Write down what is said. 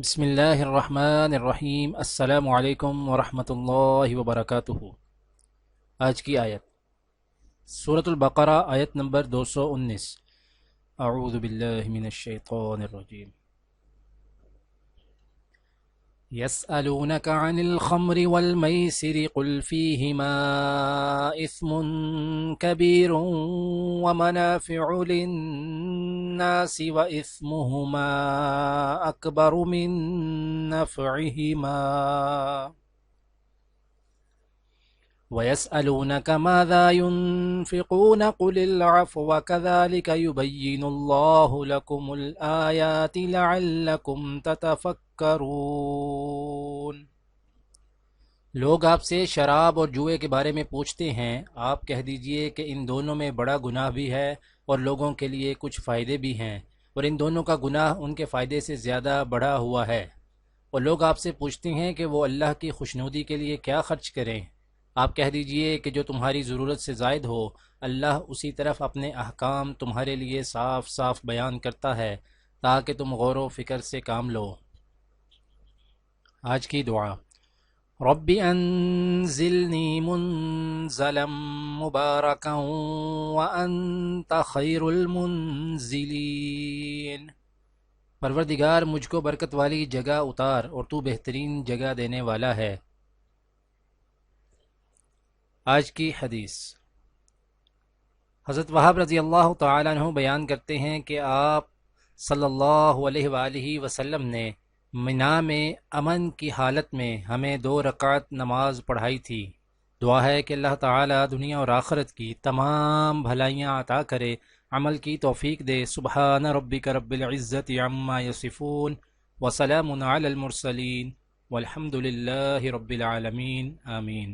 بسم اللہ الرحمن الرحیم۔ السلام علیکم ورحمۃ اللہ وبرکاتہ۔ آج کی آیت سورۃ البقرہ، آیت نمبر 219۔ اعوذ باللہ من الشیطان الرجیم۔ يسألونك عن الخمر والميسر قل فيهما إثم كبير ومنافع للناس وإثمهما أكبر من نفعهما ويسألونك ماذا ينفقون قل العفو وكذلك يبين الله لكم الآيات لعلكم تتفكرون۔ لوگ آپ سے شراب اور جوئے کے بارے میں پوچھتے ہیں، آپ کہہ دیجئے کہ ان دونوں میں بڑا گناہ بھی ہے اور لوگوں کے لیے کچھ فائدے بھی ہیں، اور ان دونوں کا گناہ ان کے فائدے سے زیادہ بڑھا ہوا ہے۔ اور لوگ آپ سے پوچھتے ہیں کہ وہ اللہ کی خوشنودی کے لیے کیا خرچ کریں۔ آپ کہہ دیجئے کہ جو تمہاری ضرورت سے زائد ہو، اللہ اسی طرف اپنے احکام تمہارے لیے صاف صاف بیان کرتا ہے تاکہ تم غور و فکر سے کام لو۔ آج کی دعا: رب انزلنی منزلا مبارکا وانت خیر المنزلین۔ پروردگار مجھ کو برکت والی جگہ اتار اور تو بہترین جگہ دینے والا ہے۔ آج کی حدیث: حضرت وہب رضی اللہ تعالیٰ عنہ بیان کرتے ہیں کہ آپ صلی اللہ علیہ وآلہ وسلم نے منا میں امن کی حالت میں ہمیں 2 رکعت نماز پڑھائی تھی۔ دعا ہے کہ اللہ تعالیٰ دنیا اور آخرت کی تمام بھلائیاں عطا کرے، عمل کی توفیق دے۔ سبحان ربک رب العزت عما یصفون وسلام علی المرسلین والحمد للہ رب العالمین، آمین۔